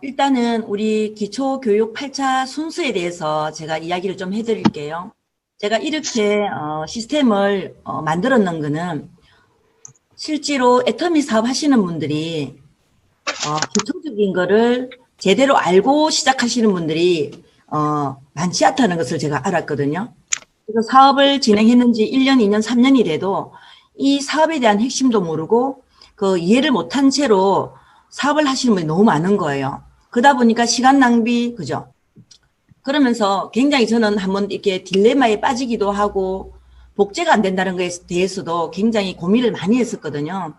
일단은 우리 기초교육 8차 순서에 대해서 제가 이야기를 좀 해드릴게요. 제가 이렇게 시스템을 만들어 놓은 거는 실제로 애터미 사업 하시는 분들이 기초적인 거를 제대로 알고 시작하시는 분들이 많지 않다는 것을 제가 알았거든요. 그래서 사업을 진행했는지 1년, 2년, 3년이 돼도 이 사업에 대한 핵심도 모르고 그 이해를 못한 채로 사업을 하시는 분이 너무 많은 거예요. 그러다 보니까 시간 낭비, 그죠? 그러면서 굉장히 저는 한번 이렇게 딜레마에 빠지기도 하고 복제가 안 된다는 것에 대해서도 굉장히 고민을 많이 했었거든요.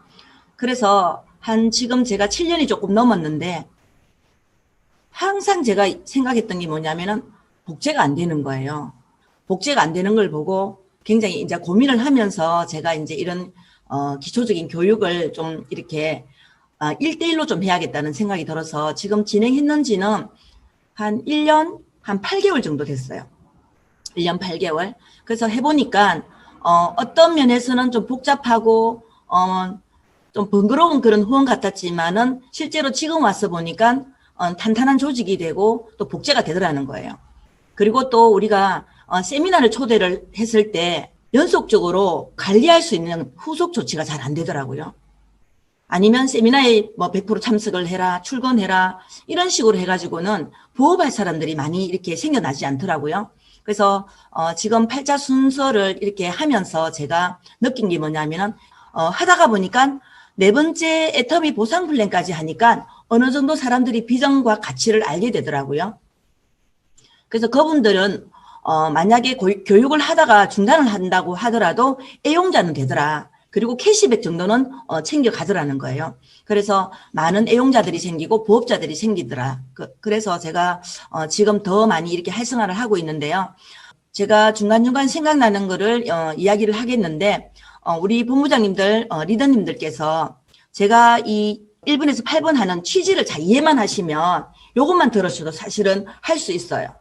그래서 지금 제가 7년이 조금 넘었는데 항상 제가 생각했던 게 뭐냐면은 복제가 안 되는 거예요. 복제가 안 되는 걸 보고 굉장히 이제 고민을 하면서 제가 이제 이런 기초적인 교육을 좀 이렇게 1대1로 좀 해야겠다는 생각이 들어서 지금 진행했는지는 한 1년, 한 8개월 정도 됐어요. 1년 8개월. 그래서 해보니까 어떤 면에서는 좀 복잡하고 좀 번거로운 그런 후원 같았지만은 실제로 지금 와서 보니까 탄탄한 조직이 되고 또 복제가 되더라는 거예요. 그리고 또 우리가 세미나를 초대를 했을 때 연속적으로 관리할 수 있는 후속 조치가 잘 안 되더라고요. 아니면 세미나에 뭐 100% 참석을 해라, 출근해라, 이런 식으로 해가지고는 부업할 사람들이 많이 이렇게 생겨나지 않더라고요. 그래서 지금 8차 순서를 이렇게 하면서 제가 느낀 게 뭐냐면은 하다가 보니까 네 번째 애터미 보상 플랜까지 하니까 어느 정도 사람들이 비전과 가치를 알게 되더라고요. 그래서 그분들은 만약에 교육을 하다가 중단을 한다고 하더라도 애용자는 되더라. 그리고 캐시백 정도는 챙겨 가더라는 거예요. 그래서 많은 애용자들이 생기고 부업자들이 생기더라. 그래서 제가 지금 더 많이 이렇게 활성화를 하고 있는데요. 제가 중간중간 생각나는 거를 이야기를 하겠는데 우리 본부장님들, 리더님들께서 제가 이 1번에서 8번 하는 취지를 잘 이해만 하시면 이것만 들으셔도 사실은 할 수 있어요.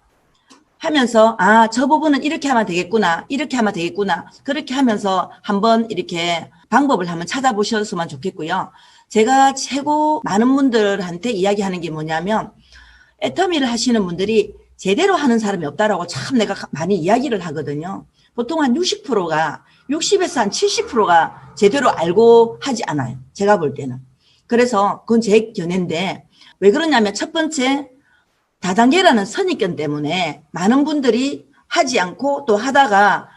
하면서 저 부분은 이렇게 하면 되겠구나, 이렇게 하면 되겠구나, 그렇게 하면서 한번 이렇게 방법을 한번 찾아보셨으면 좋겠고요. 제가 최고 많은 분들한테 이야기하는 게 뭐냐면 애터미를 하시는 분들이 제대로 하는 사람이 없다라고 참 내가 많이 이야기를 하거든요. 보통 한 60%가 60에서 한 70%가 제대로 알고 하지 않아요. 제가 볼 때는. 그래서 그건 제 견해인데 왜 그러냐면 첫 번째 다단계라는 선입견 때문에 많은 분들이 하지 않고 또 하다가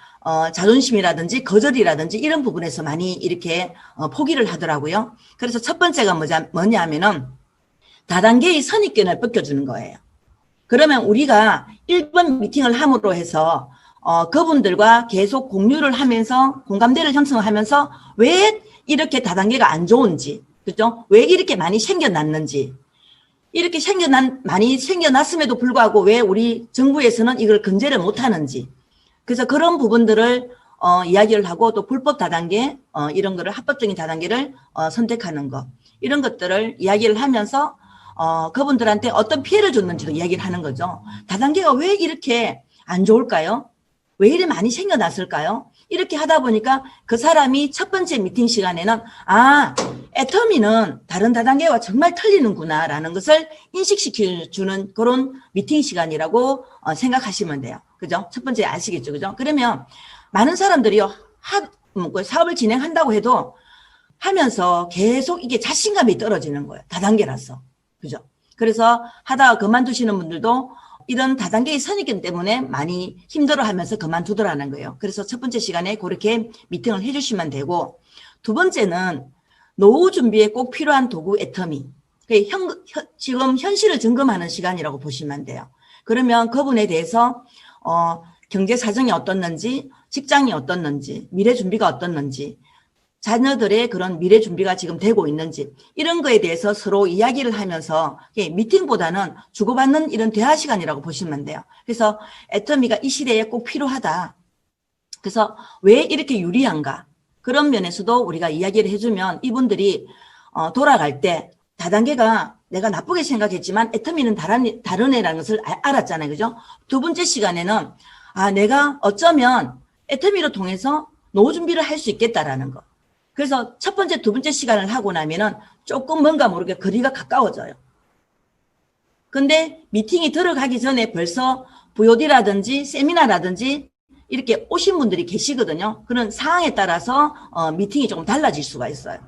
자존심이라든지 거절이라든지 이런 부분에서 많이 이렇게 포기를 하더라고요. 그래서 첫 번째가 뭐냐 하면은 다단계의 선입견을 벗겨주는 거예요. 그러면 우리가 1번 미팅을 함으로 해서 그분들과 계속 공유를 하면서 공감대를 형성하면서 왜 이렇게 다단계가 안 좋은지, 그죠? 왜 이렇게 많이 생겨났는지, 이렇게 많이 생겨났음에도 불구하고 왜 우리 정부에서는 이걸 근제를 못하는지, 그래서 그런 부분들을 이야기를 하고 또 불법 다단계 이런 거를 합법적인 다단계를 선택하는 것, 이런 것들을 이야기를 하면서 그분들한테 어떤 피해를 줬는지도 이야기를 하는 거죠. 다단계가 왜 이렇게 안 좋을까요? 왜 이렇게 많이 생겨났을까요? 이렇게 하다 보니까 그 사람이 첫 번째 미팅 시간에는 애터미는 다른 다단계와 정말 틀리는구나 라는 것을 인식시켜주는 그런 미팅 시간이라고 생각하시면 돼요. 그죠? 첫 번째 아시겠죠? 그죠? 그러면 많은 사람들이요, 사업을 진행한다고 해도 하면서 계속 이게 자신감이 떨어지는 거예요. 다단계라서. 그죠? 그래서 하다가 그만두시는 분들도 이런 다단계의 선입견 때문에 많이 힘들어하면서 그만두더라는 거예요. 그래서 첫 번째 시간에 그렇게 미팅을 해주시면 되고, 두 번째는 노후 준비에 꼭 필요한 도구 애터미. 지금 현실을 점검하는 시간이라고 보시면 돼요. 그러면 그분에 대해서 경제 사정이 어떻는지, 직장이 어떻는지, 미래 준비가 어떻는지, 자녀들의 그런 미래 준비가 지금 되고 있는지 이런 거에 대해서 서로 이야기를 하면서 미팅보다는 주고받는 이런 대화 시간이라고 보시면 돼요. 그래서 애터미가 이 시대에 꼭 필요하다. 그래서 왜 이렇게 유리한가? 그런 면에서도 우리가 이야기를 해주면 이분들이 돌아갈 때 다단계가 내가 나쁘게 생각했지만 애터미는 다른 애라는 것을 알았잖아요. 그죠? 두 번째 시간에는 내가 어쩌면 애터미를 통해서 노후 준비를 할 수 있겠다라는 거. 그래서 첫 번째, 두 번째 시간을 하고 나면은 조금 뭔가 모르게 거리가 가까워져요. 근데 미팅이 들어가기 전에 벌써 VOD라든지 세미나라든지 이렇게 오신 분들이 계시거든요. 그런 상황에 따라서 미팅이 조금 달라질 수가 있어요.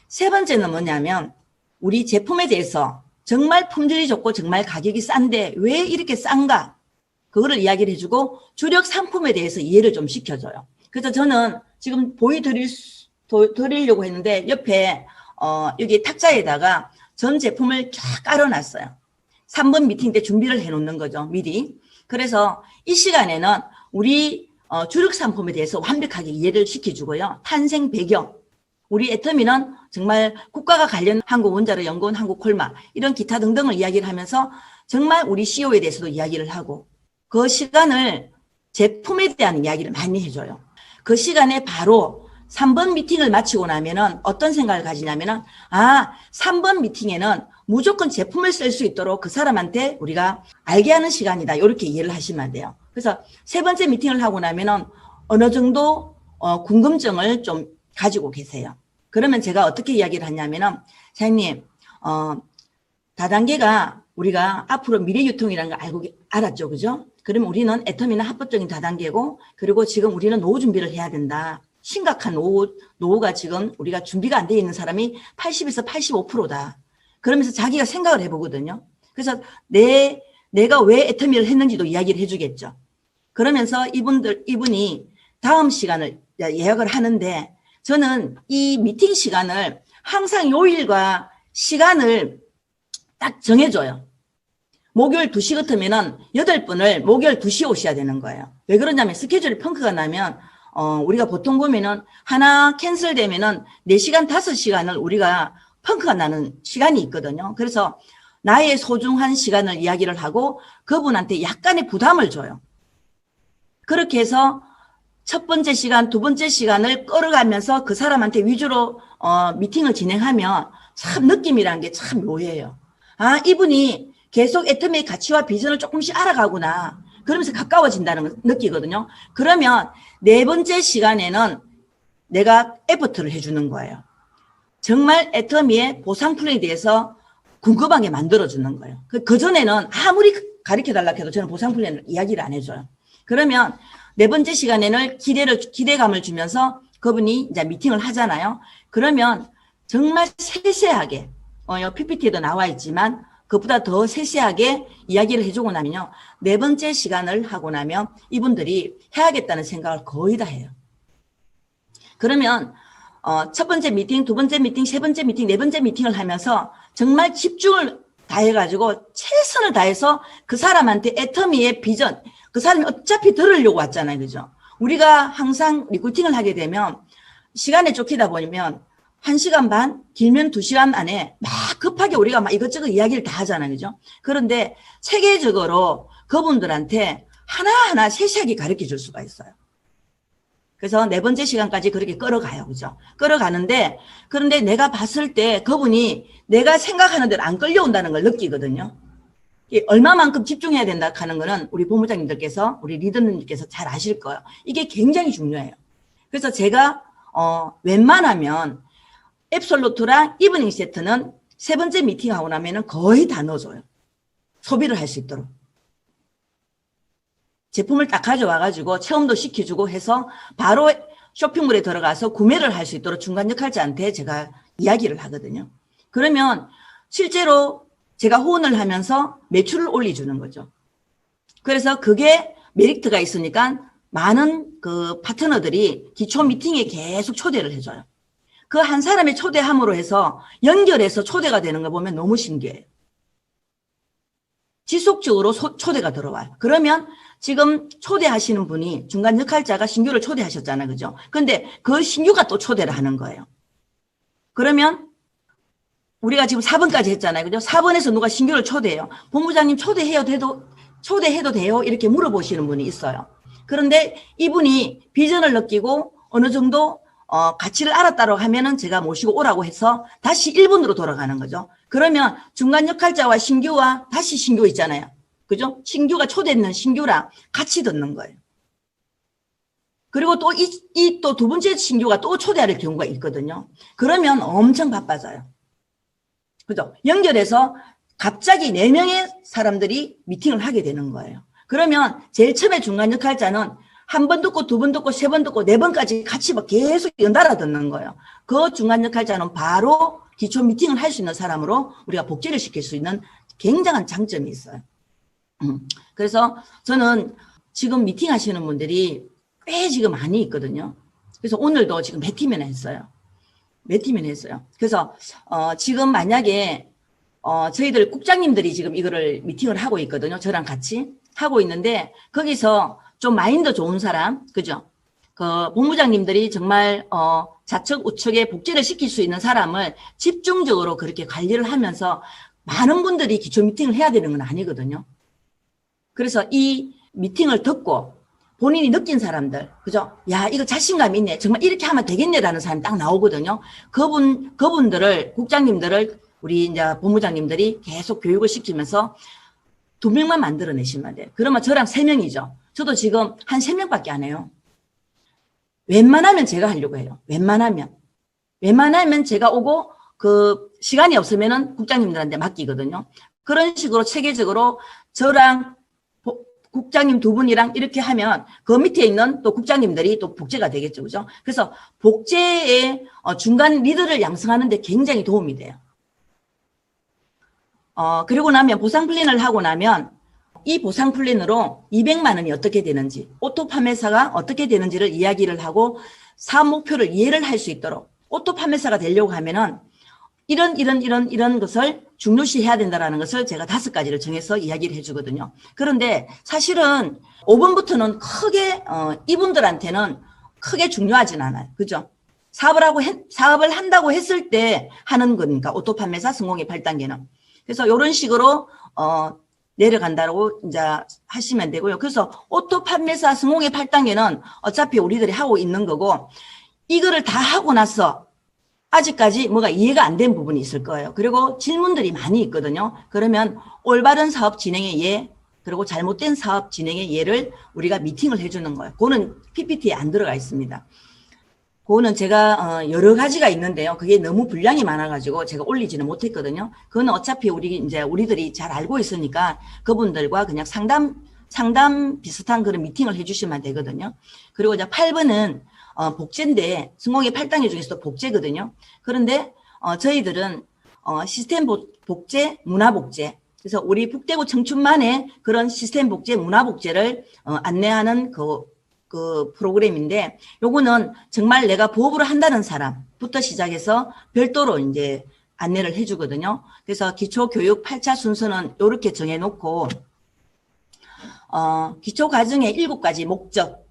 세 번째는 뭐냐면 우리 제품에 대해서 정말 품질이 좋고 정말 가격이 싼데 왜 이렇게 싼가? 그거를 이야기를 해주고 주력 상품에 대해서 이해를 좀 시켜줘요. 그래서 저는 지금 보여드리려고 했는데 옆에 여기 탁자에다가 전 제품을 쫙 깔아놨어요. 3번 미팅 때 준비를 해놓는 거죠. 미리. 그래서 이 시간에는 우리 주력 상품에 대해서 완벽하게 이해를 시켜주고요. 탄생 배경. 우리 애터미는 정말 국가가 관련 한국원자로연구원, 한국콜마 이런 기타 등등을 이야기를 하면서 정말 우리 CEO에 대해서도 이야기를 하고 그 시간을 제품에 대한 이야기를 많이 해줘요. 그 시간에 바로 3번 미팅을 마치고 나면은 어떤 생각을 가지냐면은 3번 미팅에는 무조건 제품을 쓸 수 있도록 그 사람한테 우리가 알게 하는 시간이다. 이렇게 이해를 하시면 돼요. 그래서 세 번째 미팅을 하고 나면은 어느 정도 궁금증을 좀 가지고 계세요. 그러면 제가 어떻게 이야기를 하냐면은 사장님 다단계가 우리가 앞으로 미래유통이라는 걸 알았죠. 그죠? 그러면 우리는 애터미는 합법적인 다단계고 그리고 지금 우리는 노후 준비를 해야 된다. 심각한 노후가 지금 우리가 준비가 안 돼 있는 사람이 80에서 85%다. 그러면서 자기가 생각을 해보거든요. 그래서 내가 왜 애터미를 했는지도 이야기를 해주겠죠. 그러면서 이분이 다음 시간을 예약을 하는데 저는 이 미팅 시간을 항상 요일과 시간을 딱 정해줘요. 목요일 2시 같으면은 8분을 목요일 2시에 오셔야 되는 거예요. 왜 그러냐면 스케줄이 펑크가 나면 우리가 보통 보면은 하나 캔슬되면은 4시간, 5시간을 우리가 펑크가 나는 시간이 있거든요. 그래서 나의 소중한 시간을 이야기를 하고 그분한테 약간의 부담을 줘요. 그렇게 해서 첫 번째 시간, 두 번째 시간을 끌어가면서 그 사람한테 위주로 미팅을 진행하면 참 느낌이란 게 참 묘해요. 이분이 계속 애터미의 가치와 비전을 조금씩 알아가구나. 그러면서 가까워진다는 걸 느끼거든요. 그러면 네 번째 시간에는 내가 에포트를 해주는 거예요. 정말 애터미의 보상 플랜에 대해서 궁금하게 만들어주는 거예요. 그전에는 아무리 가르쳐달라고 해도 저는 보상 플랜을 이야기를 안 해줘요. 그러면 네 번째 시간에는 기대감을 주면서 그분이 이제 미팅을 하잖아요. 그러면 정말 세세하게, PPT에도 나와 있지만 그것보다 더 세세하게 이야기를 해주고 나면요. 네 번째 시간을 하고 나면 이분들이 해야겠다는 생각을 거의 다 해요. 그러면 첫 번째 미팅, 두 번째 미팅, 세 번째 미팅, 네 번째 미팅을 하면서 정말 집중을 다해가지고 최선을 다해서 그 사람한테 애터미의 비전, 그 사람이 어차피 들으려고 왔잖아요. 그죠? 우리가 항상 리크루팅을 하게 되면 시간에 쫓기다 보면 1시간 반, 길면 2시간 안에 막 급하게 우리가 막 이것저것 이야기를 다 하잖아요. 그죠? 그런데 체계적으로 그분들한테 하나하나 세세하게 가르쳐 줄 수가 있어요. 그래서 네 번째 시간까지 그렇게 끌어가요. 그죠? 끌어가는데, 그런데 내가 봤을 때 그분이 내가 생각하는 대로 안 끌려온다는 걸 느끼거든요. 얼마만큼 집중해야 된다 하는 거는 우리 본부장님들께서, 우리 리더님들께서 잘 아실 거예요. 이게 굉장히 중요해요. 그래서 제가, 웬만하면 앱솔루트랑 이브닝 세트는 세 번째 미팅하고 나면은 거의 다 넣어줘요. 소비를 할 수 있도록. 제품을 딱 가져와가지고 체험도 시켜주고 해서 바로 쇼핑몰에 들어가서 구매를 할 수 있도록 중간 역할자한테 제가 이야기를 하거든요. 그러면 실제로 제가 후원을 하면서 매출을 올려주는 거죠. 그래서 그게 메리트가 있으니까 많은 그 파트너들이 기초 미팅에 계속 초대를 해줘요. 그 한 사람의 초대함으로 해서 연결해서 초대가 되는 거 보면 너무 신기해요. 지속적으로 초대가 들어와요. 그러면 지금 초대하시는 분이 중간 역할자가 신규를 초대하셨잖아요. 그죠? 근데 그 신규가 또 초대를 하는 거예요. 그러면 우리가 지금 4번까지 했잖아요. 그죠? 4번에서 누가 신규를 초대해요. 본부장님 초대해도 돼요? 이렇게 물어보시는 분이 있어요. 그런데 이분이 비전을 느끼고 어느 정도 가치를 알았다고 하면은 제가 모시고 오라고 해서 다시 1번으로 돌아가는 거죠. 그러면 중간 역할자와 신규와 다시 신규 있잖아요. 그죠? 신규가 초대했는 신규랑 같이 듣는 거예요. 그리고 또 또 두 번째 신규가 또 초대할 경우가 있거든요. 그러면 엄청 바빠져요. 그죠? 연결해서 갑자기 4명의 사람들이 미팅을 하게 되는 거예요. 그러면 제일 처음에 중간 역할자는 한 번 듣고 두 번 듣고 세 번 듣고 4번까지 같이 막 계속 연달아 듣는 거예요. 그 중간 역할자는 바로 기초 미팅을 할 수 있는 사람으로 우리가 복제를 시킬 수 있는 굉장한 장점이 있어요. 그래서 저는 지금 미팅 하시는 분들이 꽤 지금 많이 있거든요. 그래서 오늘도 지금 몇 팀이나 했어요. 몇 팀이나 했어요. 그래서 지금 만약에 저희들 국장님들이 지금 이거를 미팅을 하고 있거든요. 저랑 같이 하고 있는데 거기서 좀 마인드 좋은 사람, 그죠? 그 본부장님들이 정말 좌측 우측에 복제를 시킬 수 있는 사람을 집중적으로 그렇게 관리를 하면서 많은 분들이 기초 미팅을 해야 되는 건 아니거든요. 그래서 이 미팅을 듣고 본인이 느낀 사람들, 그죠? 야, 이거 자신감 있네. 정말 이렇게 하면 되겠네라는 사람이 딱 나오거든요. 그분들을, 국장님들을 우리 이제 본부장님들이 계속 교육을 시키면서 2명만 만들어내시면 돼요. 그러면 저랑 3명이죠. 저도 지금 한 3명밖에 안 해요. 웬만하면 제가 하려고 해요. 웬만하면 제가 오고 그 시간이 없으면은 국장님들한테 맡기거든요. 그런 식으로 체계적으로 저랑 국장님 2분이랑 이렇게 하면 그 밑에 있는 또 국장님들이 또 복제가 되겠죠. 그죠? 그래서 복제의 중간 리더를 양성하는 데 굉장히 도움이 돼요. 그리고 나면 보상 플랜을 하고 나면 이 보상 플랜으로 200만 원이 어떻게 되는지, 오토 판매사가 어떻게 되는지를 이야기를 하고 사업 목표를 이해를 할 수 있도록 오토 판매사가 되려고 하면은 이런 것을 중요시 해야 된다는 것을 제가 5가지를 정해서 이야기를 해주거든요. 그런데 사실은 5번부터는 크게 이분들한테는 크게 중요하진 않아요. 그죠? 사업을 한다고 했을 때 하는 거니까 오토 판매사 성공의 8단계는. 그래서 이런 식으로 내려간다고 이제 하시면 되고요. 그래서 오토 판매사 성공의 8단계는 어차피 우리들이 하고 있는 거고 이거를 다 하고 나서 아직까지 뭐가 이해가 안 된 부분이 있을 거예요. 그리고 질문들이 많이 있거든요. 그러면 올바른 사업 진행의 예, 그리고 잘못된 사업 진행의 예를 우리가 미팅을 해주는 거예요. 그거는 PPT에 안 들어가 있습니다. 그거는 제가 여러 가지가 있는데요. 그게 너무 분량이 많아가지고 제가 올리지는 못했거든요. 그건 어차피 우리들이 잘 알고 있으니까 그분들과 그냥 상담 비슷한 그런 미팅을 해주시면 되거든요. 그리고 이제 8번은 복제인데 성공의 8단계 중에서도 복제거든요. 그런데 저희들은 시스템 복제, 문화 복제. 그래서 우리 북대구 청춘만의 그런 시스템 복제, 문화 복제를 안내하는 그 프로그램인데 요거는 정말 내가 부업으로 한다는 사람부터 시작해서 별도로 이제 안내를 해주거든요. 그래서 기초교육 8차 순서는 이렇게 정해놓고 기초과정의 7가지 목적.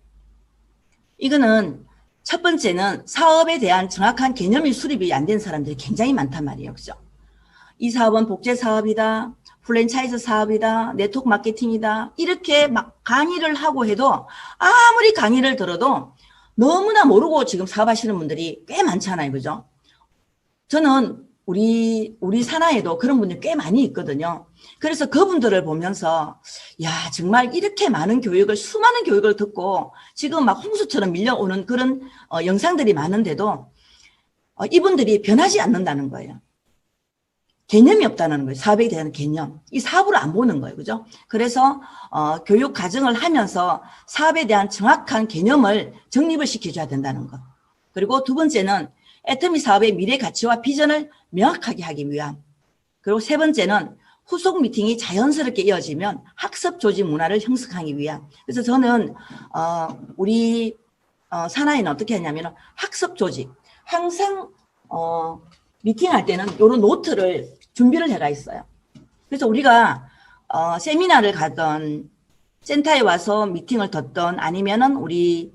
이거는 첫 번째는 사업에 대한 정확한 개념이 수립이 안 된 사람들이 굉장히 많단 말이에요. 그죠? 이 사업은 복제 사업이다. 프랜차이즈 사업이다. 네트워크 마케팅이다. 이렇게 막 강의를 하고 해도 아무리 강의를 들어도 너무나 모르고 지금 사업하시는 분들이 꽤 많잖아요. 그죠? 저는 우리 산하에도 그런 분들이 꽤 많이 있거든요. 그래서 그분들을 보면서 야 정말 이렇게 많은 교육을 수많은 교육을 듣고 지금 막 홍수처럼 밀려오는 그런 영상들이 많은데도 이분들이 변하지 않는다는 거예요. 개념이 없다는 거예요. 사업에 대한 개념. 이 사업으로 안 보는 거예요. 그죠? 그래서 교육 과정을 하면서 사업에 대한 정확한 개념을 정립을 시켜줘야 된다는 것. 그리고 2번째는 애터미 사업의 미래 가치와 비전을 명확하게 하기 위함. 그리고 3번째는 후속 미팅이 자연스럽게 이어지면 학습 조직 문화를 형성하기 위함. 그래서 저는 우리 산하에는 어떻게 하냐면 학습 조직. 항상 미팅할 때는 이런 노트를 준비를 해가 있어요. 그래서 우리가 세미나를 가던 센터에 와서 미팅을 듣던 아니면은 우리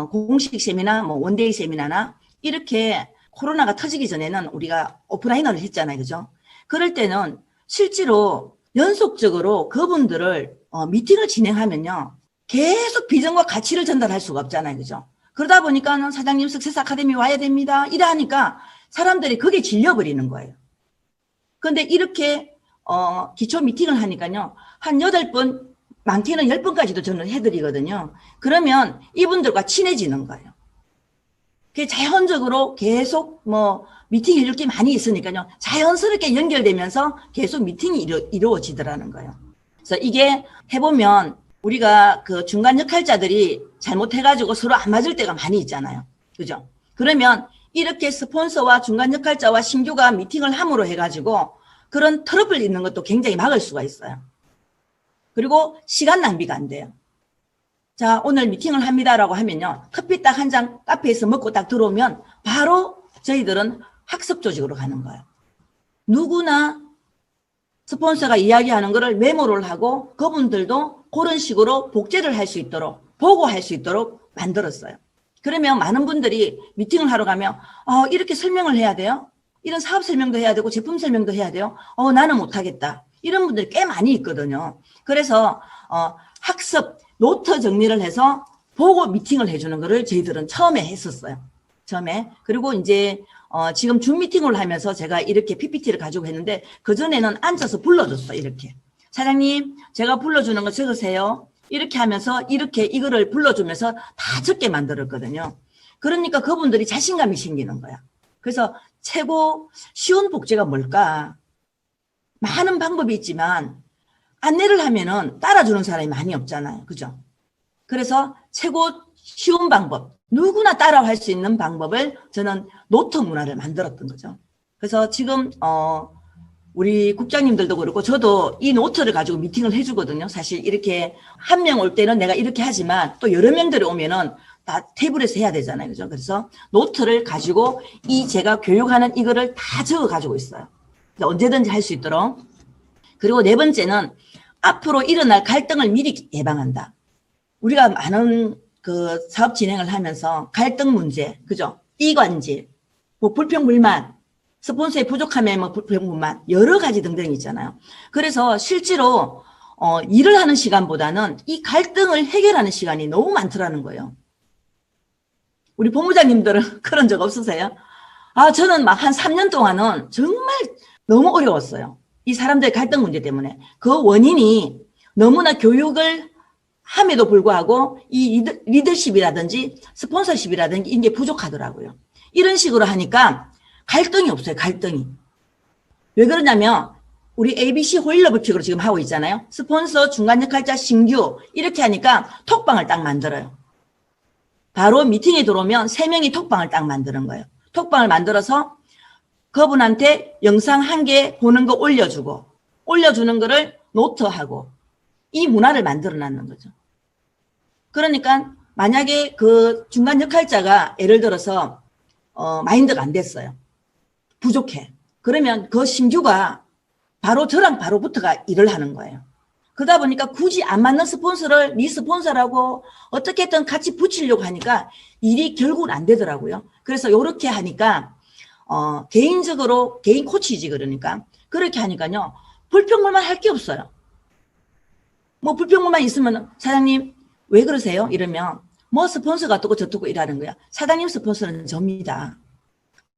공식 세미나, 뭐 원데이 세미나나 이렇게 코로나가 터지기 전에는 우리가 오프라인을 했잖아요. 그죠? 그럴 때는 실제로 연속적으로 그분들을 미팅을 진행하면요. 계속 비전과 가치를 전달할 수가 없잖아요. 그죠? 그러다 보니까는 사장님 석세스 아카데미 와야 됩니다. 이래 하니까 사람들이 그게 질려버리는 거예요. 그런데 이렇게 기초 미팅을 하니까요. 한 8번, 많게는 10번까지도 저는 해드리거든요. 그러면 이분들과 친해지는 거예요. 그게 자연적으로 계속 뭐 미팅 해줄 게 많이 있으니까요. 자연스럽게 연결되면서 계속 미팅이 이루어지더라는 거예요. 그래서 이게 해보면 우리가 그 중간 역할자들이 잘못해가지고 서로 안 맞을 때가 많이 있잖아요. 그죠? 그러면 이렇게 스폰서와 중간 역할자와 신규가 미팅을 함으로 해가지고 그런 트러블 있는 것도 굉장히 막을 수가 있어요. 그리고 시간 낭비가 안 돼요. 자, 오늘 미팅을 합니다라고 하면요. 커피 딱 한 잔 카페에서 먹고 딱 들어오면 바로 저희들은 학습 조직으로 가는 거예요. 누구나 스폰서가 이야기하는 거를 메모를 하고 그분들도 그런 식으로 복제를 할 수 있도록 보고할 수 있도록 만들었어요. 그러면 많은 분들이 미팅을 하러 가면 이렇게 설명을 해야 돼요? 이런 사업 설명도 해야 되고 제품 설명도 해야 돼요? 나는 못하겠다. 이런 분들이 꽤 많이 있거든요. 그래서 학습 노트 정리를 해서 보고 미팅을 해주는 거를 저희들은 처음에 했었어요. 처음에. 그리고 이제 지금 줌 미팅을 하면서 제가 이렇게 PPT를 가지고 했는데 그전에는 앉아서 불러줬어. 이렇게. 사장님 제가 불러주는 거 적으세요. 이렇게 하면서 이렇게 이거를 불러주면서 다 적게 만들었거든요. 그러니까 그분들이 자신감이 생기는 거야. 그래서 최고 쉬운 복제가 뭘까? 많은 방법이 있지만 안내를 하면은 따라주는 사람이 많이 없잖아요. 그죠? 그래서 최고 쉬운 방법, 누구나 따라할 수 있는 방법을 저는 노트 문화를 만들었던 거죠. 그래서 지금 우리 국장님들도 그렇고 저도 이 노트를 가지고 미팅을 해주거든요. 사실 이렇게 한 명 올 때는 내가 이렇게 하지만 또 여러 명들이 오면은 다 테이블에서 해야 되잖아요. 그죠? 그래서 노트를 가지고 제가 교육하는 이거를 다 적어 가지고 있어요. 언제든지 할 수 있도록. 그리고 네 번째는 앞으로 일어날 갈등을 미리 예방한다. 우리가 많은 그 사업 진행을 하면서 갈등 문제, 그죠? 이관질, 뭐 불평불만, 스폰서의 부족함에 뭐 불평불만, 여러 가지 등등 있잖아요. 그래서 실제로 일을 하는 시간보다는 이 갈등을 해결하는 시간이 너무 많더라는 거예요. 우리 본부장님들은 그런 적 없으세요? 저는 막 한 3년 동안은 정말 너무 어려웠어요. 이 사람들의 갈등 문제 때문에. 그 원인이 너무나 교육을 함에도 불구하고 이 리더십이라든지 스폰서십이라든지 이게 부족하더라고요. 이런 식으로 하니까 갈등이 없어요. 갈등이. 왜 그러냐면 우리 ABC 호일러 법칙으로 지금 하고 있잖아요. 스폰서, 중간 역할자, 신규 이렇게 하니까 톡방을 딱 만들어요. 바로 미팅에 들어오면 3명이 톡방을 딱 만드는 거예요. 톡방을 만들어서 그분한테 영상 1개 보는 거 올려주고 올려주는 거를 노트하고 이 문화를 만들어 놨는 거죠. 그러니까 만약에 그 중간 역할자가 예를 들어서 마인드가 안 됐어요. 부족해. 그러면 그 신규가 바로 저랑 바로부터가 일을 하는 거예요. 그러다 보니까 굳이 안 맞는 스폰서를 네 스폰서라고 어떻게든 같이 붙이려고 하니까 일이 결국은 안 되더라고요. 그래서 이렇게 하니까 개인적으로 개인 코치지 그러니까 그렇게 하니까요. 불평불만 할 게 없어요. 뭐 불평불만 있으면 사장님 왜 그러세요? 이러면 뭐 스폰서가 어떻고 저떻고 이러는 거야. 사장님 스폰서는 접니다.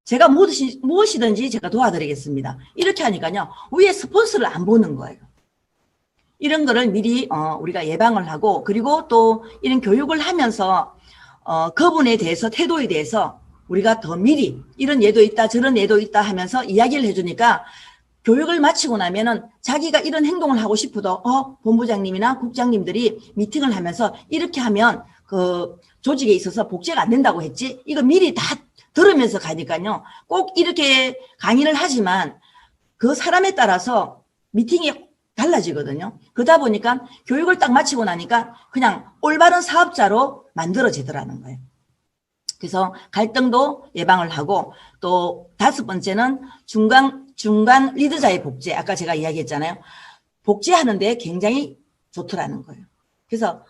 제가 무엇이든지 제가 도와드리겠습니다. 이렇게 하니까요. 위에 스폰서를 안 보는 거예요. 이런 거를 미리 우리가 예방을 하고 그리고 또 이런 교육을 하면서 그분에 대해서 태도에 대해서 우리가 더 미리 이런 예도 있다 저런 예도 있다 하면서 이야기를 해주니까 교육을 마치고 나면은 자기가 이런 행동을 하고 싶어도 본부장님이나 국장님들이 미팅을 하면서 이렇게 하면 그 조직에 있어서 복제가 안 된다고 했지 이거 미리 다 들으면서 가니까요. 꼭 이렇게 강의를 하지만 그 사람에 따라서 미팅이 달라지거든요. 그러다 보니까 교육을 딱 마치고 나니까 그냥 올바른 사업자로 만들어지더라는 거예요. 그래서 갈등도 예방을 하고 또 5번째는 중간 리더자의 복제. 아까 제가 이야기했잖아요. 복제하는데 굉장히 좋더라는 거예요. 그래서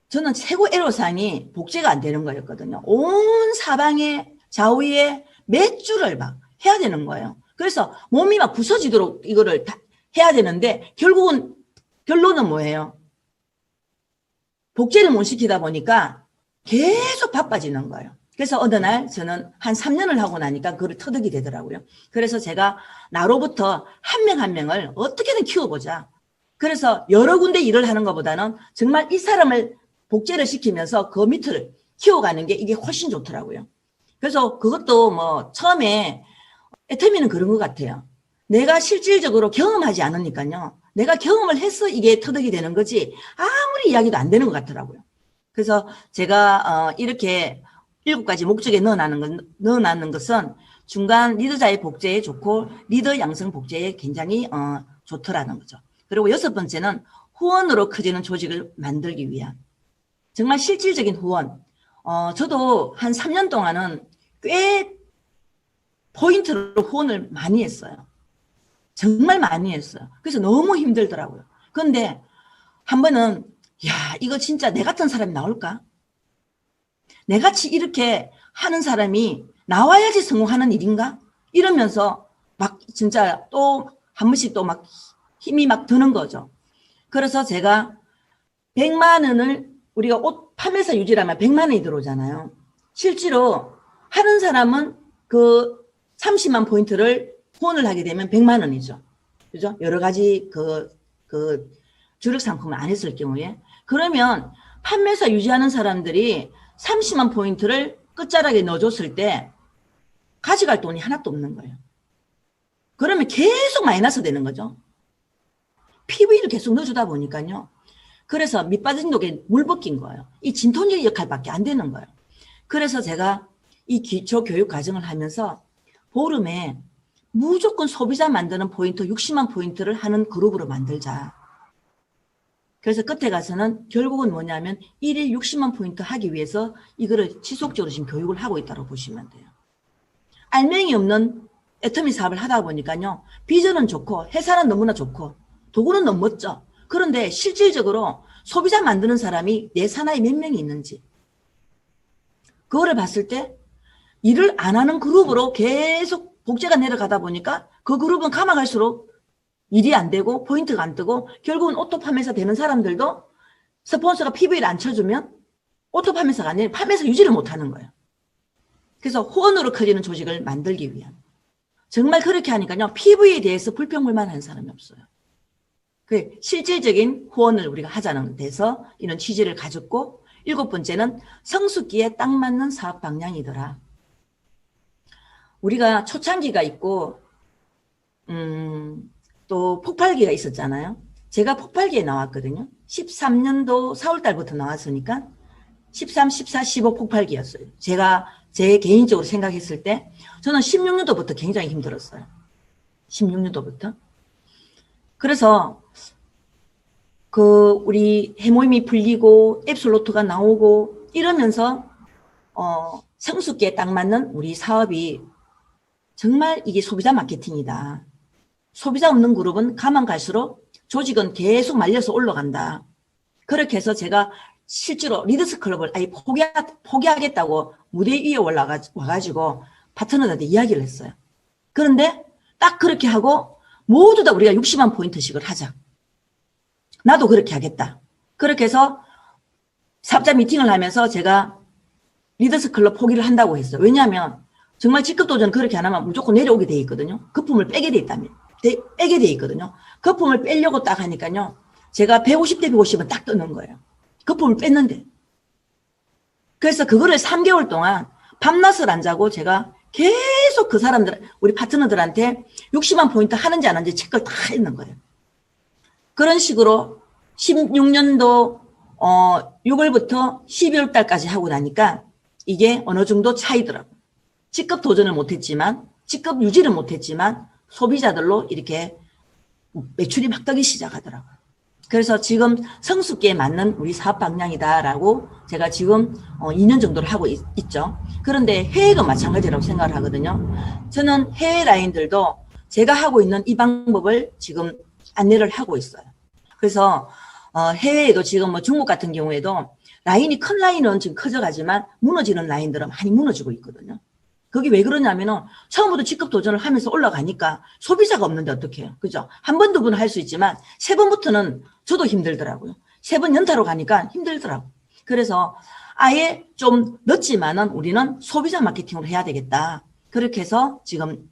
저는 최고 애로사항이 복제가 안 되는 거였거든요. 온 사방에 좌우에 몇 줄을 막 해야 되는 거예요. 그래서 몸이 막 부서지도록 이거를 다 해야 되는데 결론은 뭐예요? 복제를 못 시키다 보니까 계속 바빠지는 거예요. 그래서 어느 날 저는 한 3년을 하고 나니까 그걸 터득이 되더라고요. 그래서 제가 나로부터 한 명 한 명을 어떻게든 키워보자. 그래서 여러 군데 일을 하는 것보다는 정말 이 사람을 복제를 시키면서 그 밑을 키워가는 게 이게 훨씬 좋더라고요. 그래서 그것도 뭐 처음에 애터미는 그런 것 같아요. 내가 실질적으로 경험하지 않으니까요. 내가 경험을 해서 이게 터득이 되는 거지 아무리 이야기도 안 되는 것 같더라고요. 그래서 제가 이렇게 7가지 목적에 넣어놨는 것은 중간 리더자의 복제에 좋고 리더 양성 복제에 굉장히 좋더라는 거죠. 그리고 6번째는 후원으로 커지는 조직을 만들기 위한 정말 실질적인 후원. 저도 한 3년 동안은 꽤 포인트로 후원을 많이 했어요. 정말 많이 했어요. 그래서 너무 힘들더라고요. 그런데 한 번은 야 이거 진짜 내 같은 사람이 나올까? 내같이 이렇게 하는 사람이 나와야지 성공하는 일인가? 이러면서 막 진짜 또 한 번씩 또 막 힘이 막 드는 거죠. 그래서 제가 100만 원을 우리가 옷 판매사 유지라면 100만 원이 들어오잖아요. 실제로 하는 사람은 그 30만 포인트를 후원을 하게 되면 100만 원이죠. 그죠? 여러 가지 그 주력 상품을 안 했을 경우에. 그러면 판매사 유지하는 사람들이 30만 포인트를 끝자락에 넣어줬을 때 가져갈 돈이 하나도 없는 거예요. 그러면 계속 마이너스 되는 거죠. PV를 계속 넣어주다 보니까요. 그래서 밑빠진 독에 물 벗긴 거예요. 이 진통제 역할밖에 안 되는 거예요. 그래서 제가 이 기초 교육 과정을 하면서 보름에 무조건 소비자 만드는 포인트 60만 포인트를 하는 그룹으로 만들자. 그래서 끝에 가서는 결국은 뭐냐면 1일 60만 포인트 하기 위해서 이거를 지속적으로 지금 교육을 하고 있다고 보시면 돼요. 알맹이 없는 애터미 사업을 하다 보니까요. 비전은 좋고 회사는 너무나 좋고 도구는 너무 멋져. 그런데 실질적으로 소비자 만드는 사람이 내 산하에 몇 명이 있는지 그거를 봤을 때 일을 안 하는 그룹으로 계속 복제가 내려가다 보니까 그 그룹은 가망할수록 일이 안 되고 포인트가 안 뜨고 결국은 오토 판매사 되는 사람들도 스폰서가 PV를 안 쳐주면 오토 판매사가 아니라 판매사 유지를 못하는 거예요. 그래서 후원으로 커지는 조직을 만들기 위한 정말 그렇게 하니까요. PV에 대해서 불평불만하는 사람이 없어요. 그 실질적인 후원을 우리가 하자는 데서 이런 취지를 가졌고 7번째는 성숙기에 딱 맞는 사업 방향이더라. 우리가 초창기가 있고 또 폭발기가 있었잖아요. 제가 폭발기에 나왔거든요. 13년도 4월달부터 나왔으니까 13, 14, 15 폭발기였어요. 제가 제 개인적으로 생각했을 때 저는 16년도부터 굉장히 힘들었어요. 16년도부터. 그래서 우리 해모임이 풀리고 앱솔로트가 나오고 이러면서 성숙기에 딱 맞는 우리 사업이 정말 이게 소비자 마케팅이다. 소비자 없는 그룹은 가만 갈수록 조직은 계속 말려서 올라간다. 그렇게 해서 제가 실제로 리더스 클럽을 아예 포기하겠다고 무대 위에 올라와가지고 파트너들한테 이야기를 했어요. 그런데 딱 그렇게 하고 모두 다 우리가 60만 포인트씩을 하자. 나도 그렇게 하겠다. 그렇게 해서 사업자 미팅을 하면서 제가 리더스 클럽 포기를 한다고 했어요. 왜냐하면 정말 직급도전 그렇게 안 하면 무조건 내려오게 돼 있거든요. 거품을 빼게 돼 있다면. 빼게 돼 있거든요. 거품을 빼려고 딱 하니까요. 제가 150대 150은 딱 뜨는 거예요. 거품을 뺐는데. 그래서 그거를 3개월 동안 밤낮을 안 자고 제가 계속 그 사람들, 우리 파트너들한테 60만 포인트 하는지 안 하는지 체크를 다 했는 거예요. 그런 식으로 16년도 6월부터 12월 달까지 하고 나니까 이게 어느 정도 차이더라고요. 직급 도전을 못했지만 직급 유지를 못했지만 소비자들로 이렇게 매출이 막 뜨기 시작하더라고요. 그래서 지금 성숙기에 맞는 우리 사업 방향이다라고 제가 지금 2년 정도를 하고 있죠. 그런데 해외가 마찬가지라고 생각을 하거든요. 저는 해외 라인들도 제가 하고 있는 이 방법을 지금 안내를 하고 있어요. 그래서 해외에도 지금 뭐 중국 같은 경우에도 라인이 큰 라인은 지금 커져가지만 무너지는 라인들은 많이 무너지고 있거든요. 그게 왜 그러냐면은 처음부터 직급 도전을 하면서 올라가니까 소비자가 없는데 어떻게 해요? 그죠? 한 번, 두 번 할 수 있지만 세 번부터는 저도 힘들더라고요. 3번 연타로 가니까 힘들더라고요. 그래서 아예 좀 늦지만은 우리는 소비자 마케팅으로 해야 되겠다. 그렇게 해서 지금